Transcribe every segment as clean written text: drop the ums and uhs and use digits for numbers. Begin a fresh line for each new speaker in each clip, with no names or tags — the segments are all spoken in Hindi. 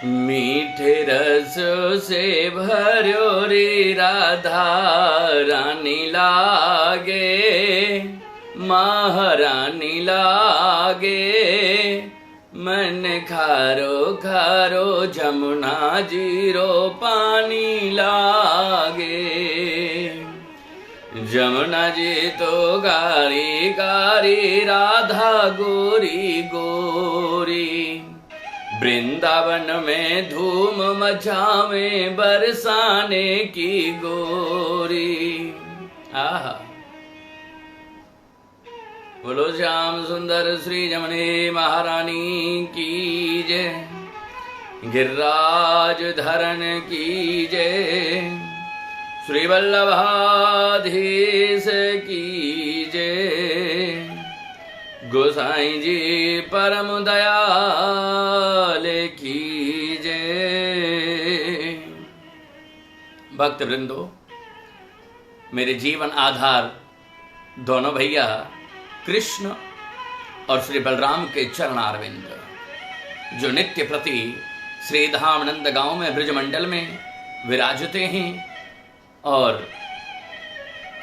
मीठे रस से भर्यो रे राधा रानी लागे, महारानी लागे। मन खारो खारो जमुना जीरो पानी लागे। जमुना जी तो गारी गारी राधा गोरी गोरी। वृंदावन में धूम मचावे बरसाने की गोरी। आहा, बोलो श्याम सुंदर श्री जमुने महारानी की जय, गिरिराज धरण की जय, श्री वल्लभाधीश की जय, गोसाई जी परम दयाल की जय। भक्त वृंदो, मेरे जीवन आधार दोनों भैया कृष्ण और श्री बलराम के चरणारविंद, जो नित्य प्रति श्री धाम नंदगांव में ब्रजमंडल में विराजते हैं और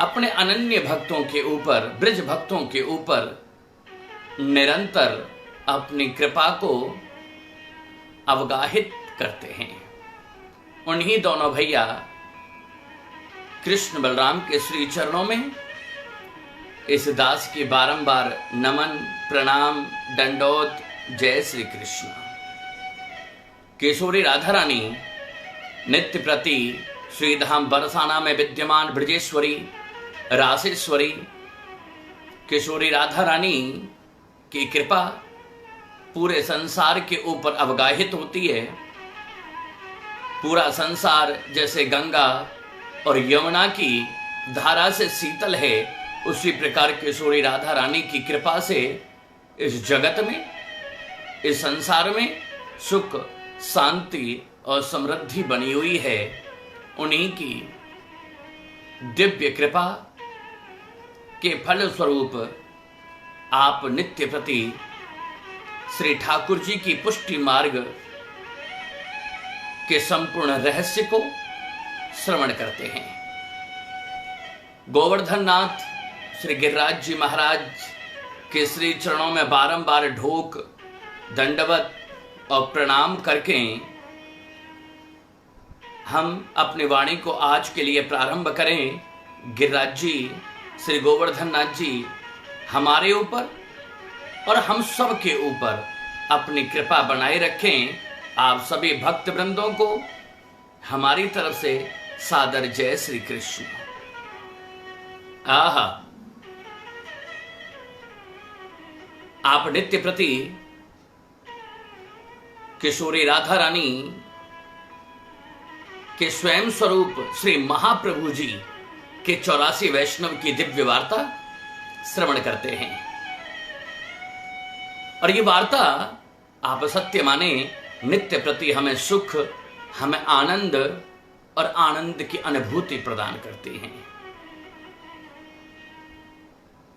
अपने अनन्य भक्तों के ऊपर, ब्रज भक्तों के ऊपर निरंतर अपनी कृपा को अवगाहित करते हैं। उन्हीं दोनों भैया कृष्ण बलराम के श्री चरणों में इस दास की बारंबार नमन प्रणाम दंडोत जय श्री कृष्ण। किशोरी राधा रानी नित्य प्रति श्रीधाम बरसाना में विद्यमान ब्रजेश्वरी रासेश्वरी किशोरी राधा रानी की कृपा पूरे संसार के ऊपर अवगाहित होती है। पूरा संसार जैसे गंगा और यमुना की धारा से शीतल है, उसी प्रकार किशोरी राधा रानी की कृपा से इस जगत में, इस संसार में सुख शांति और समृद्धि बनी हुई है। उन्हीं की दिव्य कृपा के फल स्वरूप आप नित्य प्रति श्री ठाकुर जी की पुष्टि मार्ग के संपूर्ण रहस्य को श्रवण करते हैं। गोवर्धन नाथ श्री गिरिराज जी महाराज के श्री चरणों में बारंबार ढोक दंडवत और प्रणाम करके हम अपनी वाणी को आज के लिए प्रारंभ करें। गिरिराज जी श्री गोवर्धन नाथ जी हमारे ऊपर और हम सब के ऊपर अपनी कृपा बनाए रखें। आप सभी भक्त वृंदों को हमारी तरफ से सादर जय श्री कृष्ण। आहा, आप नित्य प्रति किशोरी राधा रानी के स्वयं स्वरूप श्री महाप्रभु जी के 84 वैष्णव की दिव्य वार्ता श्रवण करते हैं। और ये वार्ता आप सत्य माने नित्य प्रति हमें सुख, हमें आनंद और आनंद की अनुभूति प्रदान करती हैं।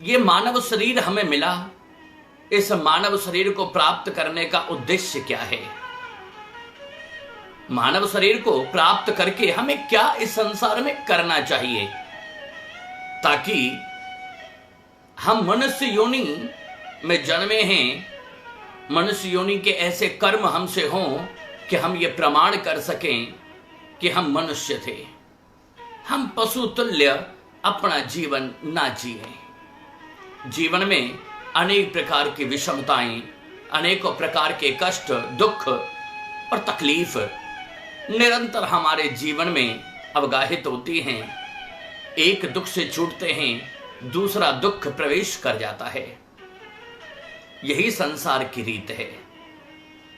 ये मानव शरीर हमें मिला, इस मानव शरीर को प्राप्त करने का उद्देश्य क्या है? मानव शरीर को प्राप्त करके हमें क्या इस संसार में करना चाहिए ताकि हम मनुष्य योनि में जन्मे हैं, मनुष्य योनि के ऐसे कर्म हमसे हों कि हम ये प्रमाण कर सकें कि हम मनुष्य थे, हम पशु तुल्य अपना जीवन ना जिए। जीवन में अनेक प्रकार की विषमताएं, अनेकों प्रकार के कष्ट, दुख और तकलीफ निरंतर हमारे जीवन में अवगाहित होती हैं। एक दुख से छूटते हैं, दूसरा दुख प्रवेश कर जाता है। यही संसार की रीत है,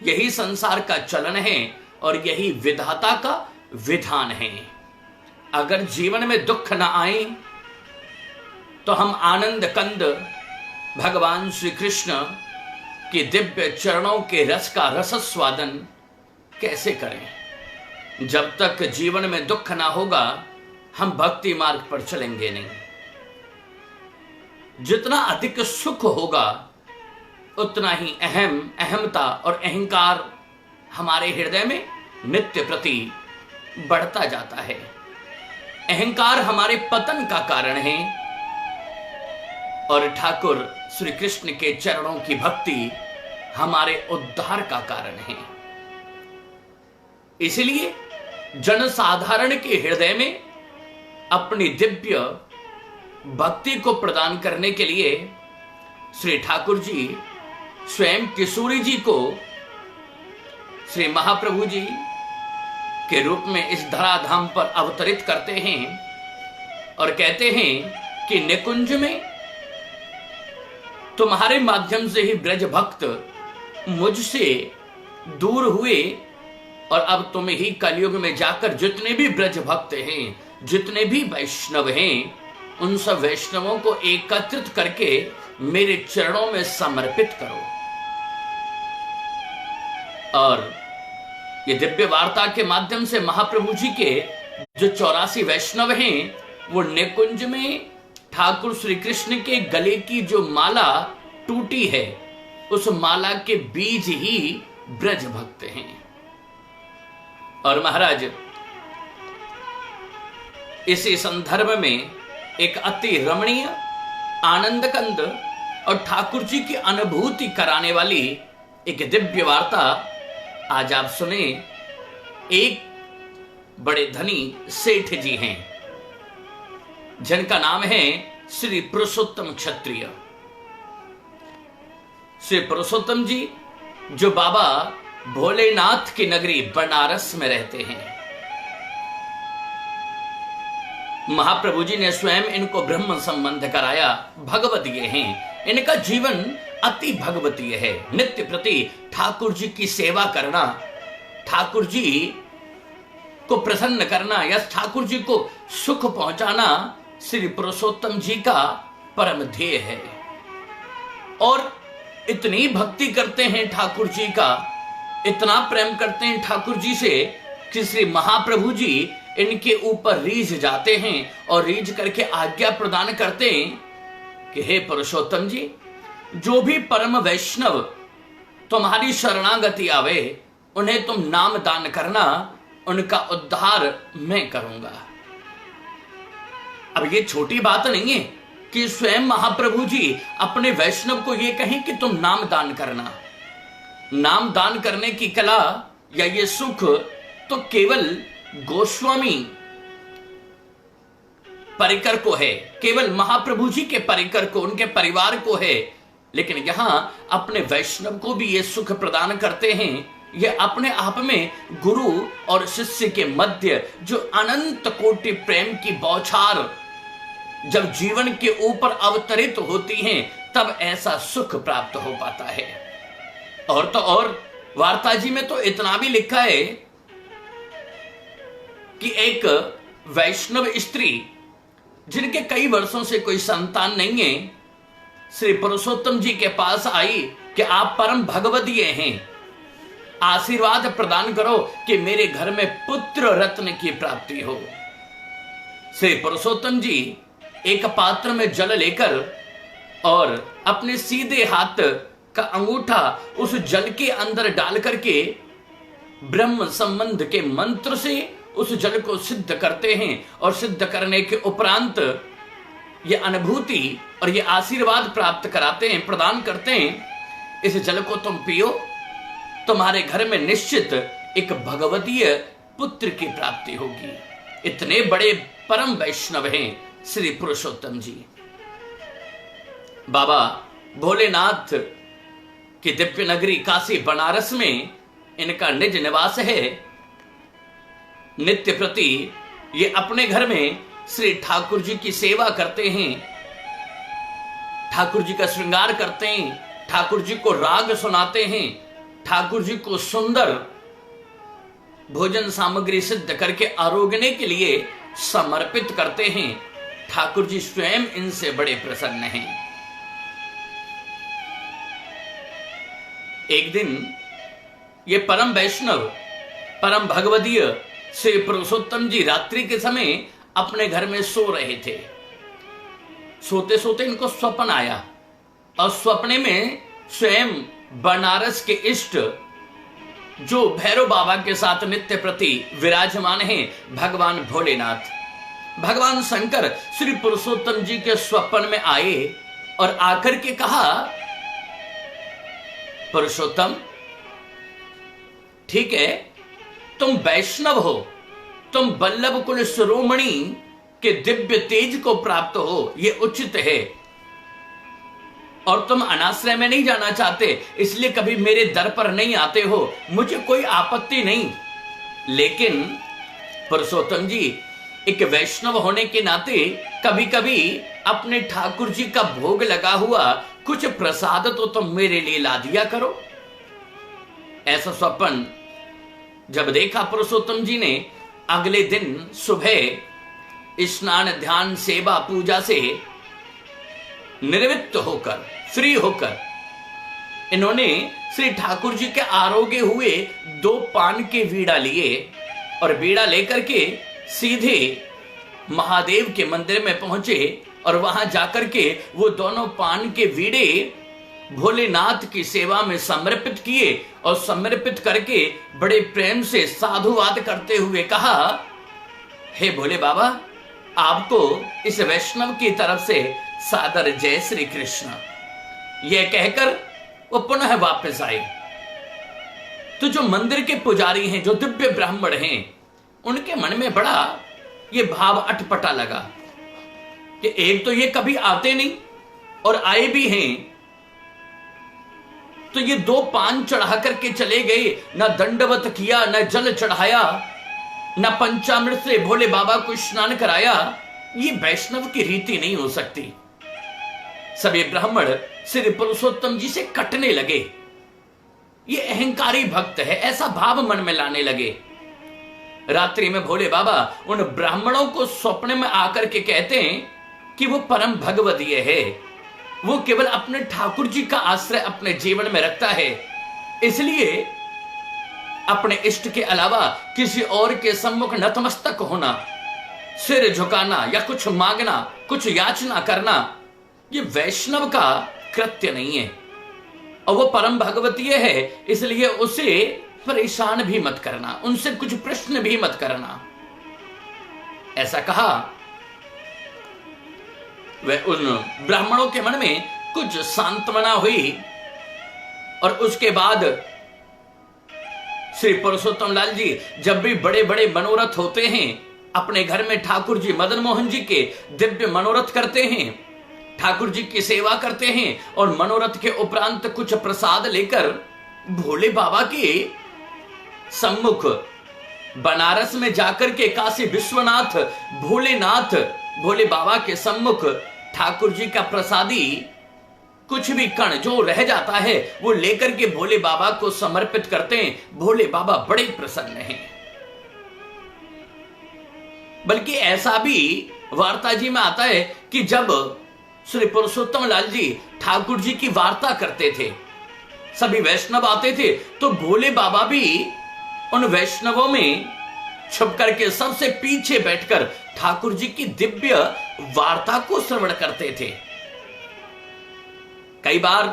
यही संसार का चलन है और यही विधाता का विधान है। अगर जीवन में दुख न आए तो हम आनंद कंद भगवान श्री कृष्ण के दिव्य चरणों के रस का रसस्वादन कैसे करें? जब तक जीवन में दुख ना होगा हम भक्ति मार्ग पर चलेंगे नहीं। जितना अधिक सुख होगा उतना ही अहमता और अहंकार हमारे हृदय में नित्य प्रति बढ़ता जाता है। अहंकार हमारे पतन का कारण है और ठाकुर श्री कृष्ण के चरणों की भक्ति हमारे उद्धार का कारण है। इसलिए जनसाधारण के हृदय में अपनी दिव्य भक्ति को प्रदान करने के लिए श्री ठाकुर जी स्वयं किशोरी जी को श्री महाप्रभु जी के रूप में इस धराधाम पर अवतरित करते हैं और कहते हैं कि निकुंज में तुम्हारे माध्यम से ही ब्रज भक्त मुझसे दूर हुए और अब तुम ही कलयुग में जाकर जितने भी ब्रज भक्त हैं, जितने भी वैष्णव हैं, उन सब वैष्णवों को एकत्रित करके मेरे चरणों में समर्पित करो। और ये दिव्य वार्ता के माध्यम से महाप्रभु जी के जो 84 वैष्णव हैं, वो निकुंज में ठाकुर श्री कृष्ण के गले की जो माला टूटी है, उस माला के बीज ही ब्रज भक्त हैं। और महाराज इसी संदर्भ में एक अति रमणीय, आनंद कंद और ठाकुर जी की अनुभूति कराने वाली एक दिव्य वार्ता आज आप सुने। एक बड़े धनी सेठ जी हैं जिनका नाम है श्री पुरुषोत्तम क्षत्रिय। श्री पुरुषोत्तम जी जो बाबा भोलेनाथ की नगरी बनारस में रहते हैं। महाप्रभु जी ने स्वयं इनको ब्रह्म संबंध कराया, भगवतीय हैं। इनका जीवन अति भगवतीय है। नित्य प्रति ठाकुर जी की सेवा करना, ठाकुर जी को प्रसन्न करना या ठाकुर जी को सुख पहुंचाना श्री पुरुषोत्तम जी का परम ध्येय है। और इतनी भक्ति करते हैं ठाकुर जी का, इतना प्रेम करते हैं ठाकुर जी से कि श्री महाप्रभु जी इनके ऊपर रीझ जाते हैं और रीझ करके आज्ञा प्रदान करते हैं कि हे पुरुषोत्तम जी, जो भी परम वैष्णव तुम्हारी शरणागति आवे, उन्हें तुम नाम दान करना, उनका उद्धार मैं करूंगा। अब ये छोटी बात नहीं है कि स्वयं महाप्रभु जी अपने वैष्णव को ये कहें कि तुम नाम दान करना। नाम दान करने की कला या ये सुख तो केवल गोस्वामी परिकर को है, केवल महाप्रभु जी के परिकर को, उनके परिवार को है। लेकिन यहां अपने वैष्णव को भी ये सुख प्रदान करते हैं। ये अपने आप में गुरु और शिष्य के मध्य जो अनंत कोटि प्रेम की बौछार जब जीवन के ऊपर अवतरित होती हैं, तब ऐसा सुख प्राप्त हो पाता है। और तो और वार्ता जी में तो इतना भी लिखा है कि एक वैष्णव स्त्री जिनके कई वर्षों से कोई संतान नहीं है, श्री पुरुषोत्तम जी के पास आई कि आप परम भगवदीय हैं, आशीर्वाद प्रदान करो कि मेरे घर में पुत्र रत्न की प्राप्ति हो। श्री पुरुषोत्तम जी एक पात्र में जल लेकर और अपने सीधे हाथ का अंगूठा उस जल के अंदर डाल करके ब्रह्म संबंध के मंत्र से उस जल को सिद्ध करते हैं और सिद्ध करने के उपरांत ये अनुभूति और ये आशीर्वाद प्राप्त कराते हैं, प्रदान करते हैं, इस जल को तुम पियो, तुम्हारे घर में निश्चित एक भगवतीय पुत्र की प्राप्ति होगी। इतने बड़े परम वैष्णव हैं श्री पुरुषोत्तम जी। बाबा भोलेनाथ की दिव्य नगरी काशी बनारस में इनका निज निवास है। नित्य प्रति ये अपने घर में श्री ठाकुर जी की सेवा करते हैं, ठाकुर जी का श्रृंगार करते हैं, ठाकुर जी को राग सुनाते हैं, ठाकुर जी को सुंदर भोजन सामग्री सिद्ध करके आरोगने के लिए समर्पित करते हैं। ठाकुर जी स्वयं इनसे बड़े प्रसन्न हैं। एक दिन ये परम वैष्णव, परम भगवदीय श्री पुरुषोत्तम जी रात्रि के समय अपने घर में सो रहे थे। सोते सोते इनको स्वप्न आया और स्वप्ने में स्वयं बनारस के इष्ट जो भैरव बाबा के साथ नित्य प्रति विराजमान हैं, भगवान भोलेनाथ। भगवान शंकर श्री पुरुषोत्तम जी के स्वप्न में आए और आकर के कहा, पुरुषोत्तम, ठीक है, तुम वैष्णव हो, तुम वल्लभ कुल शिरोमणि के दिव्य तेज को प्राप्त हो, यह उचित है, और तुम अनाश्रय में नहीं जाना चाहते, इसलिए कभी मेरे दर पर नहीं आते हो, मुझे कोई आपत्ति नहीं। लेकिन पुरुषोत्तम जी, एक वैष्णव होने के नाते कभी कभी अपने ठाकुर जी का भोग लगा हुआ कुछ प्रसाद तो तुम मेरे लिए ला दिया करो। ऐसा स्वप्न जब देखा पुरुषोत्तम जी ने, अगले दिन सुबह स्नान ध्यान सेवा पूजा से निवृत्त होकर, फ्री होकर, इन्होंने श्री ठाकुर जी के आरोग्य हुए 2 पान के वीड़ा लिए और वीड़ा लेकर के सीधे महादेव के मंदिर में पहुंचे और वहां जाकर के वो दोनों पान के वीड़े भोलेनाथ की सेवा में समर्पित किए और समर्पित करके बड़े प्रेम से साधुवाद करते हुए कहा, हे भोले बाबा, आपको इस वैष्णव की तरफ से सादर जय श्री कृष्ण। यह कहकर वो पुनः वापस आए। तो जो मंदिर के पुजारी हैं, जो दिव्य ब्राह्मण हैं, उनके मन में बड़ा ये भाव अटपटा लगा कि एक तो ये कभी आते नहीं और आए भी हैं, तो ये 2 पान चढ़ा करके चले गए, ना दंडवत किया, ना जल चढ़ाया, ना पंचामृत से भोले बाबा को स्नान कराया। ये वैष्णव की रीति नहीं हो सकती। सभी ब्राह्मण श्री पुरुषोत्तम जी से कटने लगे। ये अहंकारी भक्त है, ऐसा भाव मन में लाने लगे। रात्रि में भोले बाबा उन ब्राह्मणों को स्वप्न में आकर के कहते हैं कि वो परम भगवदीय है, वो केवल अपने ठाकुर जी का आश्रय अपने जीवन में रखता है, इसलिए अपने इष्ट के अलावा किसी और के सम्मुख नतमस्तक होना, सिर झुकाना या कुछ मांगना, कुछ याचना करना, ये वैष्णव का कृत्य नहीं है। और वो परम भगवतीय है, इसलिए उसे परेशान भी मत करना, उनसे कुछ प्रश्न भी मत करना, ऐसा कहा। वह उन ब्राह्मणों के मन में कुछ सांत्वना हुई और उसके बाद श्री पुरुषोत्तम लाल जी जब भी बड़े बड़े मनोरथ होते हैं, अपने घर में ठाकुर जी मदन मोहन जी के दिव्य मनोरथ करते हैं, ठाकुर जी की सेवा करते हैं और मनोरथ के उपरांत कुछ प्रसाद लेकर भोले बाबा के सम्मुख बनारस में जाकर के काशी विश्वनाथ भोलेनाथ भोले बाबा के सम्मुख ठाकुर जी का प्रसादी कुछ भी कण जो रह जाता है वो लेकर के भोले बाबा को समर्पित करते हैं। भोले बाबा बड़े प्रसन्न हैं। बल्कि ऐसा भी वार्ता जी में आता है कि जब श्री पुरुषोत्तम लाल जी ठाकुर जी की वार्ता करते थे, सभी वैष्णव आते थे, तो भोले बाबा भी उन वैष्णवों में छुप करके सबसे पीछे बैठकर ठाकुर जी की दिव्य वार्ता को श्रवण करते थे। कई बार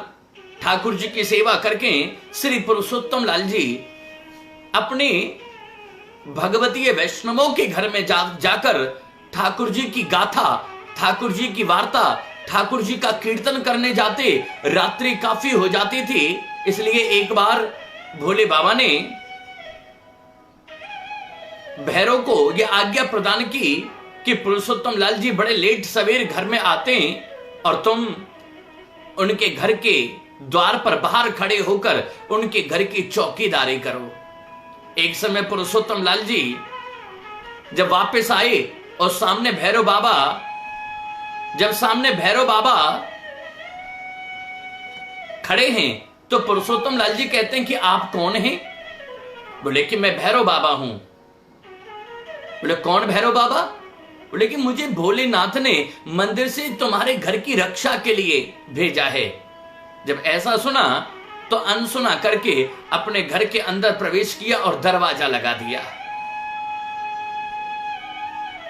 ठाकुर जी की सेवा करके श्री पुरुषोत्तम लाल जी अपने भगवतीय वैष्णवों के घर में जाकर ठाकुर जी की गाथा, ठाकुर जी की वार्ता, ठाकुर जी का कीर्तन करने जाते। रात्रि काफी हो जाती थी, इसलिए एक बार भोले बाबा ने भैरव को यह आज्ञा प्रदान की कि पुरुषोत्तम लाल जी बड़े लेट सवेर घर में आते हैं और तुम उनके घर के द्वार पर बाहर खड़े होकर उनके घर की चौकीदारी करो। एक समय पुरुषोत्तम लाल जी जब वापस आए और सामने भैरव बाबा खड़े हैं, तो पुरुषोत्तम लाल जी कहते हैं कि आप कौन हैं? बोले कि मैं भैरव बाबा हूं। बोले कौन भैरव बाबा? बोले कि मुझे भोलेनाथ ने मंदिर से तुम्हारे घर की रक्षा के लिए भेजा है। जब ऐसा सुना तो अनसुना करके अपने घर के अंदर प्रवेश किया और दरवाजा लगा दिया।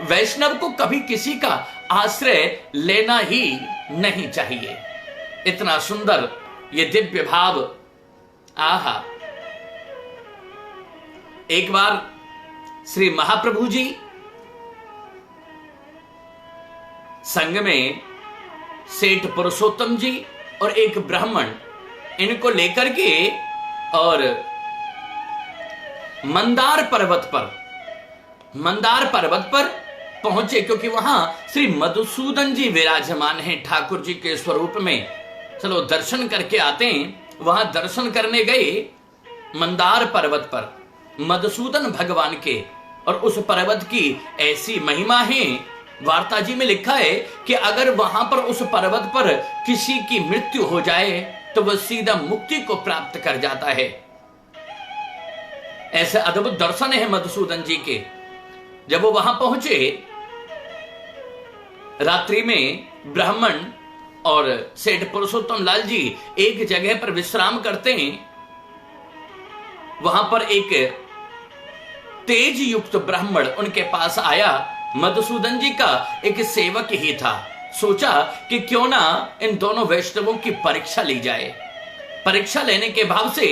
वैष्णव को कभी किसी का आश्रय लेना ही नहीं चाहिए। इतना सुंदर ये दिव्य भाव, आहा। एक बार श्री महाप्रभु जी संग में सेठ पुरुषोत्तम जी और एक ब्राह्मण, इनको लेकर के और मंदार पर्वत पर पहुंचे, क्योंकि वहां श्री मधुसूदन जी विराजमान हैं ठाकुर जी के स्वरूप में। चलो दर्शन करके आते हैं। वहां दर्शन करने गए मंदार पर्वत पर मधुसूदन भगवान के, और उस पर्वत की ऐसी महिमा है, वार्ता जी में लिखा है कि अगर वहां पर उस पर्वत पर किसी की मृत्यु हो जाए तो वह सीधा मुक्ति को प्राप्त कर जाता है। ऐसे अद्भुत दर्शन है मधुसूदन जी के। जब वो वहां पहुंचे, रात्रि में ब्राह्मण और सेठ पुरुषोत्तम लाल जी एक जगह पर विश्राम करते हैं। वहां पर एक तेज युक्त ब्राह्मण उनके पास आया। मधुसूदन जी का एक सेवक ही था। सोचा कि क्यों ना इन दोनों वैष्णवों की परीक्षा ली जाए। परीक्षा लेने के भाव से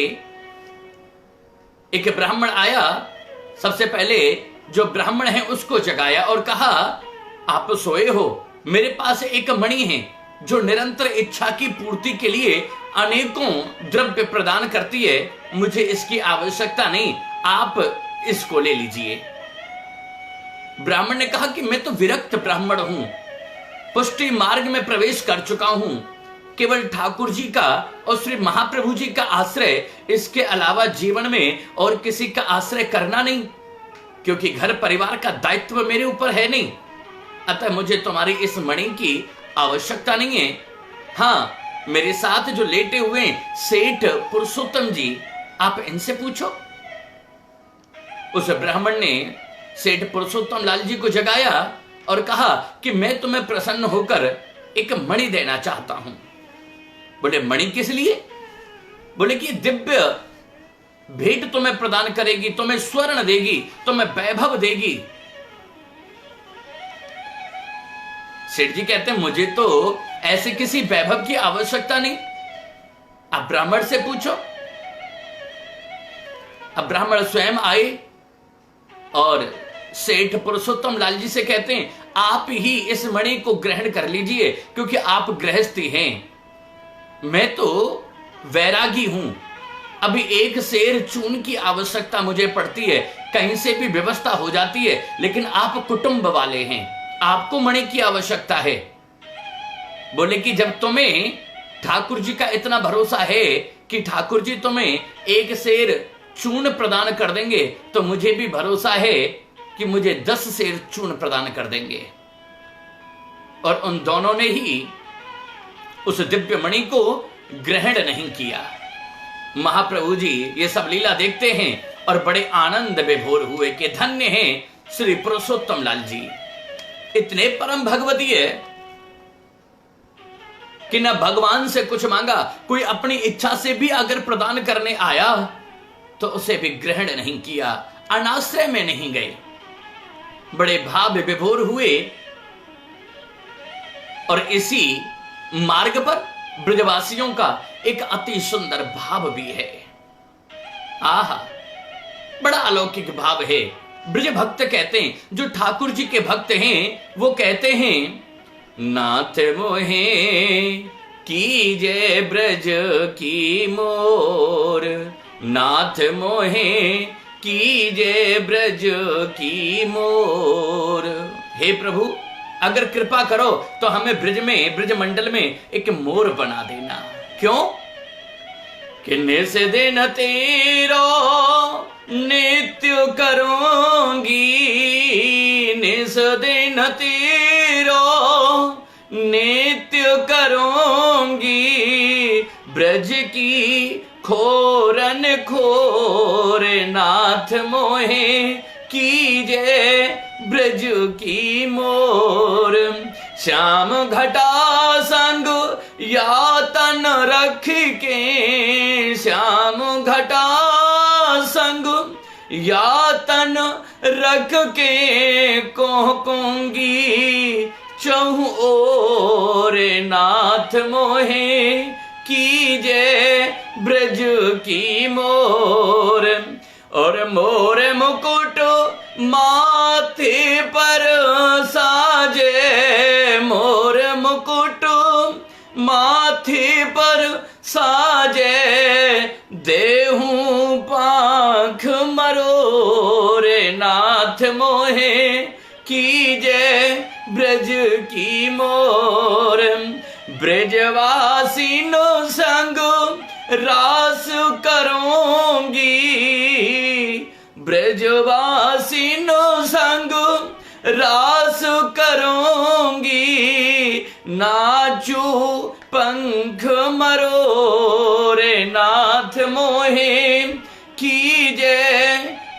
एक ब्राह्मण आया। सबसे पहले जो ब्राह्मण है उसको जगाया और कहा, आप सोए हो, मेरे पास एक मणि है जो निरंतर इच्छा की पूर्ति के लिए अनेकों द्रव्य प्रदान करती है। मुझे इसकी आवश्यकता नहीं, आप इसको ले लीजिए। ब्राह्मण ने कहा कि मैं तो विरक्त ब्राह्मण हूं, पुष्टि मार्ग में प्रवेश कर चुका हूं, केवल ठाकुर जी का और श्री महाप्रभु जी का आश्रय, इसके अलावा जीवन में और किसी का आश्रय करना नहीं, क्योंकि घर परिवार का दायित्व मेरे ऊपर है नहीं। अतः मुझे तुम्हारी इस मणि की आवश्यकता नहीं है। हाँ, मेरे साथ जो लेटे हुए सेठ पुरुषोत्तम जी, आप इनसे पूछो। उस ब्राह्मण ने सेठ पुरुषोत्तम लाल जी को जगाया और कहा कि मैं तुम्हें प्रसन्न होकर एक मणि देना चाहता हूं। बोले मणि किस लिए? बोले कि दिव्य भेंट तुम्हें प्रदान करेगी, तुम्हें स्वर्ण देगी, तुम्हें वैभव देगी। सेठ जी कहते हैं मुझे तो ऐसे किसी वैभव की आवश्यकता नहीं, आप ब्राह्मण से पूछो। अब ब्राह्मण स्वयं आए और सेठ पुरुषोत्तम लाल जी से कहते हैं, आप ही इस मणि को ग्रहण कर लीजिए, क्योंकि आप गृहस्थी हैं, मैं तो वैरागी हूं। अभी एक सेर चून की आवश्यकता मुझे पड़ती है, कहीं से भी व्यवस्था हो जाती है, लेकिन आप कुटुंब वाले हैं, आपको मणि की आवश्यकता है। बोले कि जब तुम्हें ठाकुर जी का इतना भरोसा है कि ठाकुर जी तुम्हें एक सेर चून प्रदान कर देंगे, तो मुझे भी भरोसा है कि मुझे 10 सेर चून प्रदान कर देंगे। और उन दोनों ने ही उस दिव्य मणि को ग्रहण नहीं किया। महाप्रभु जी ये सब लीला देखते हैं और बड़े आनंद विभोर हुए कि धन्य हैं श्री पुरुषोत्तम लाल जी, इतने परम भगवती है कि न भगवान से कुछ मांगा, कोई अपनी इच्छा से भी अगर प्रदान करने आया तो उसे भी ग्रहण नहीं किया, अनाश्रय में नहीं गए, बड़े भाव विभोर हुए। और इसी मार्ग पर ब्रजवासियों का एक अति सुंदर भाव भी है। आहा, बड़ा अलौकिक भाव है। ब्रज भक्त कहते हैं, जो ठाकुर जी के भक्त हैं, वो कहते हैं, नाथ मोहे कीजे ब्रज की मोर, नाथ मोहे कीजे ब्रज की मोर। हे प्रभु, अगर कृपा करो तो हमें ब्रज में, ब्रज मंडल में एक मोर बना देना। क्यों? कि निस दिन तेरो नित्य करूंगी, निस दिन तेरो नित्य करूंगी, ब्रज की खोरन खोर, नाथ मोहे कीजे ब्रज की मोर। श्याम घटा संग यातन रख के, श्याम घटा संग यातन रख के, कहूंगी चहु ओर, नाथ मोहे कीजे ब्रज की मोर। और मोर मुकुट माथे पर साजे, मोर मुकुट माथे पर साजे, देहूं पाख मरोरे, नाथ मोहे कीजे ब्रज की मोर। ब्रजवासी नो संग रास करूंगी, ब्रजवासी नो संग रास करूंगी, नाचू पंख मरोरे, नाथ मोहे कीजे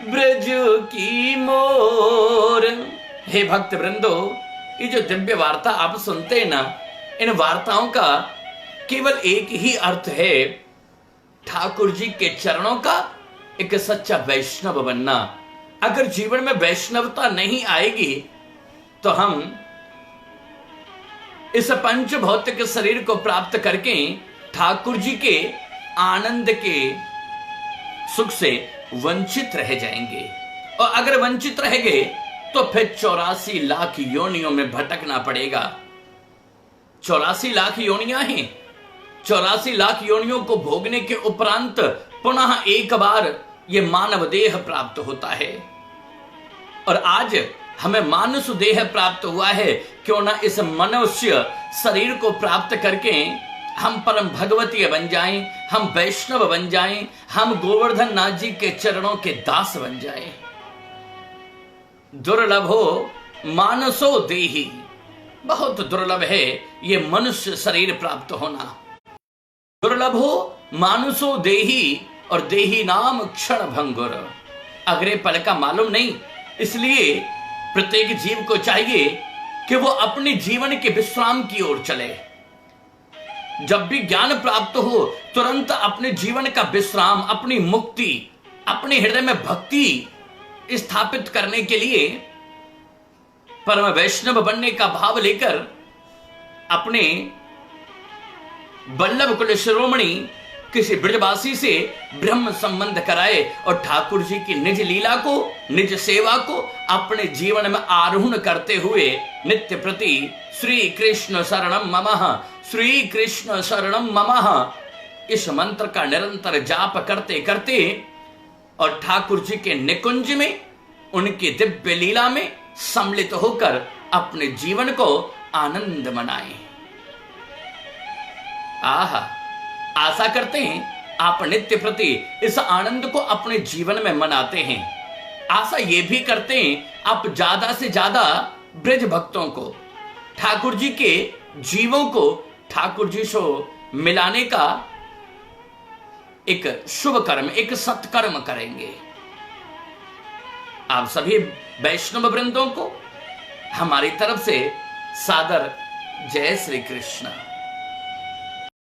ब्रज की मोर। हे भक्त वृंदो, ये जो दिव्य वार्ता आप सुनते हैं ना, इन वार्ताओं का केवल एक ही अर्थ है, ठाकुर जी के चरणों का एक सच्चा वैष्णव बनना। अगर जीवन में वैष्णवता नहीं आएगी तो हम इस पंच भौतिक शरीर को प्राप्त करके ठाकुर जी के आनंद के सुख से वंचित रह जाएंगे। और अगर वंचित रह गए तो फिर 84 लाख योनियों में भटकना पड़ेगा। 84 लाख योनियां हैं। 84 लाख योनियों को भोगने के उपरांत पुनः एक बार ये मानव देह प्राप्त होता है। और आज हमें मानुष देह प्राप्त हुआ है, क्यों ना इस मनुष्य शरीर को प्राप्त करके हम परम भगवतीय बन जाएं, हम वैष्णव बन जाएं, हम गोवर्धन नाथ जी के चरणों के दास बन जाएं। दुर्लभो मानसो देही, बहुत दुर्लभ है ये मनुष्य शरीर प्राप्त होना। दुर्लभो मानुषो देही, और देही नाम क्षण भंगुर, अगले पल का मालूम नहीं। इसलिए प्रत्येक जीव को चाहिए कि वो अपने जीवन के विश्राम की ओर चले। जब भी ज्ञान प्राप्त हो तुरंत अपने जीवन का विश्राम, अपनी मुक्ति, अपने हृदय में भक्ति स्थापित करने के लिए परम वैष्णव बनने का भाव लेकर अपने वल्लभ कुल शिरोमणि किसी ब्रजवासी से ब्रह्म संबंध कराए और ठाकुर जी की निज लीला को, निज सेवा को अपने जीवन में आरोहण करते हुए नित्य प्रति श्री कृष्ण शरणम ममः, श्री कृष्ण शरणम ममः इस मंत्र का निरंतर जाप करते करते और ठाकुर जी के निकुंज में, उनकी दिव्य लीला में सम्मिलित होकर अपने जीवन को आनंद मनाएं। आहा, आशा करते हैं आप नित्य प्रति इस आनंद को अपने जीवन में मनाते हैं। आशा ये भी करते हैं आप ज्यादा से ज्यादा ब्रज भक्तों को, ठाकुर जी के जीवों को ठाकुर जी से मिलाने का एक शुभ कर्म, एक सत्कर्म करेंगे। आप सभी वैष्णव वृंदों को हमारी तरफ से सादर जय श्री कृष्ण।